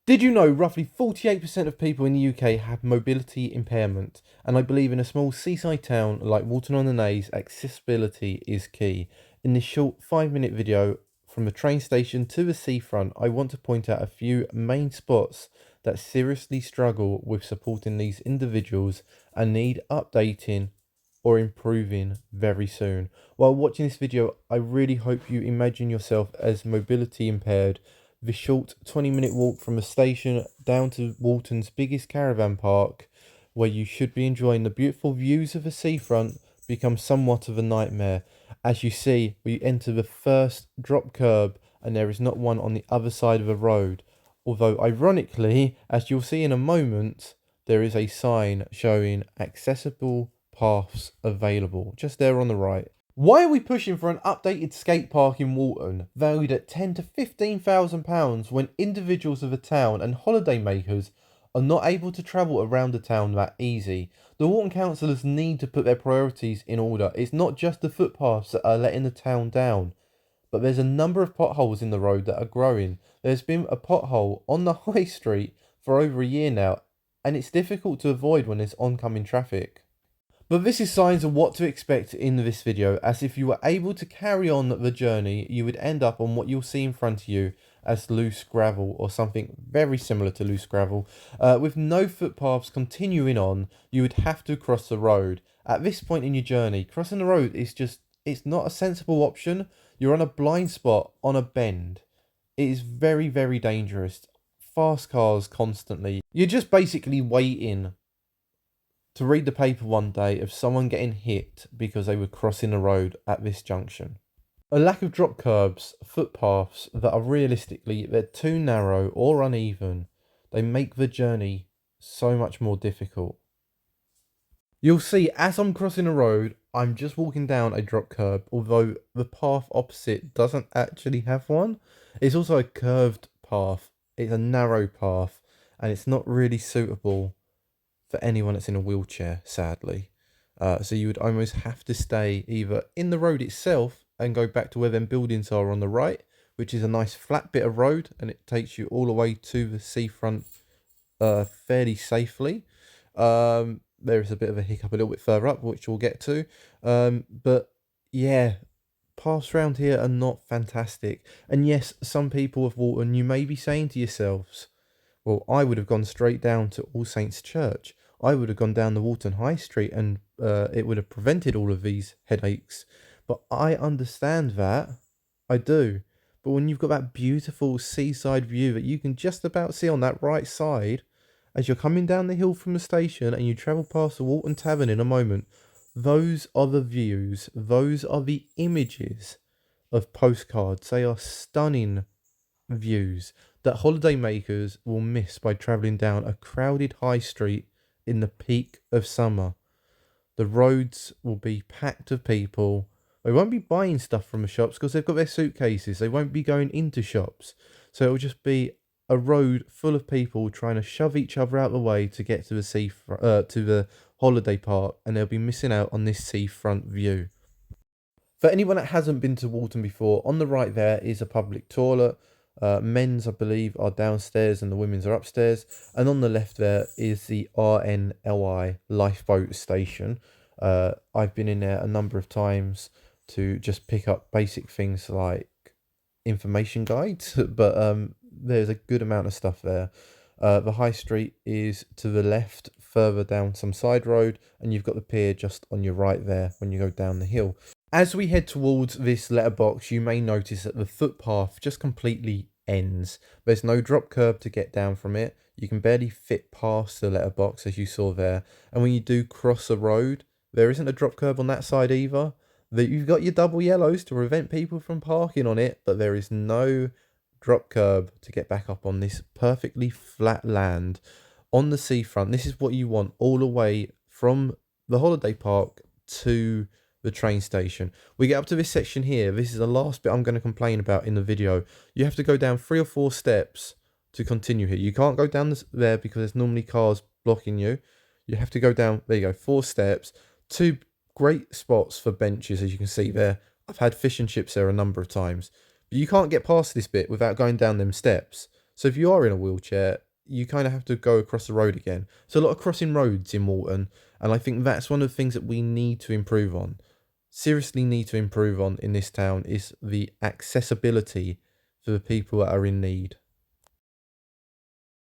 Did you know roughly 48% of people in the UK have mobility impairment? And I believe in a small seaside town like Walton on the Naze, accessibility is key. In this short 5-minute video from the train station to the seafront, I want to point out a few main spots that seriously struggle with supporting these individuals and need updating or improving very soon. While watching this video, I really hope you imagine yourself as mobility impaired. The short 20-minute walk from the station down to Walton's biggest caravan park, where you should be enjoying the beautiful views of the seafront, becomes somewhat of a nightmare. As you see, we enter the first drop curb and there is not one on the other side of the road. Although ironically, as you'll see in a moment, there is a sign showing accessible paths available just there on the right. Why are we pushing for an updated skate park in Walton, valued at £10,000 to £15,000, when individuals of the town and holiday makers are not able to travel around the town that easy? The Walton councillors need to put their priorities in order. It's not just the footpaths that are letting the town down, but there's a number of potholes in the road that are growing. There's been a pothole on the high street for over a year now, and it's difficult to avoid when there's oncoming traffic. But this is signs of what to expect in this video, as if you were able to carry on the journey, you would end up on what you'll see in front of you as loose gravel or something very similar to loose gravel. With no footpaths continuing on, you would have to cross the road. At this point in your journey, crossing the road is it's not a sensible option. You're on a blind spot on a bend. It is very, very dangerous. Fast cars constantly. You're just basically waiting to read the paper one day of someone getting hit because they were crossing the road at this junction. A lack of drop curbs, footpaths that are realistically, they're too narrow or uneven. They make the journey so much more difficult. You'll see as I'm crossing the road, I'm just walking down a drop curb, although the path opposite doesn't actually have one. It's also a curved path. It's a narrow path and it's not really suitable for anyone that's in a wheelchair, sadly. So you would almost have to stay either in the road itself and go back to where them buildings are on the right, which is a nice flat bit of road, and it takes you all the way to the seafront fairly safely. There is a bit of a hiccup a little bit further up, which we'll get to. But yeah, paths around here are not fantastic. And yes, some people of Walton, you may be saying to yourselves, well, I would have gone straight down to All Saints Church. I would have gone down the Walton High Street and it would have prevented all of these headaches. But I understand that. I do. But when you've got that beautiful seaside view that you can just about see on that right side, as you're coming down the hill from the station and you travel past the Walton Tavern in a moment, those are the views. Those are the images of postcards. They are stunning views that holiday makers will miss by travelling down a crowded high street in the peak of summer. The roads will be packed of people. They won't be buying stuff from the shops because they've got their suitcases. They won't be going into shops. So it'll just be a road full of people trying to shove each other out of the way to get to the to the holiday park, and they'll be missing out on this seafront view. For anyone that hasn't been to Walton before, on the right there is a public toilet. Men's, I believe, are downstairs and the women's are upstairs. And on the left there is the RNLI lifeboat station. I've been in there a number of times to just pick up basic things like information guides, but there's a good amount of stuff there. The high street is to the left, further down some side road, and you've got the pier just on your right there when you go down the hill. As we head towards this letterbox, you may notice that the footpath just completely ends. There's no drop curb to get down from it. You can barely fit past the letterbox, as you saw there. And when you do cross a road, there isn't a drop curb on that side either. You've got your double yellows to prevent people from parking on it, but there is no drop curb to get back up on this perfectly flat land on the seafront. This is what you want all the way from the holiday park to the train station. We get up to this section here. This is the last bit I'm going to complain about in the video. You have to go down 3 or 4 steps to continue here. You can't go down there because there's normally cars blocking you. You have to go down, there you go, 4 steps. 2 great spots for benches, as you can see there. I've had fish and chips there a number of times. But you can't get past this bit without going down them steps. So if you are in a wheelchair, you kind of have to go across the road again. So a lot of crossing roads in Walton, and I think that's one of the things that we need to improve on. Seriously need to improve on in this town is the accessibility for the people that are in need.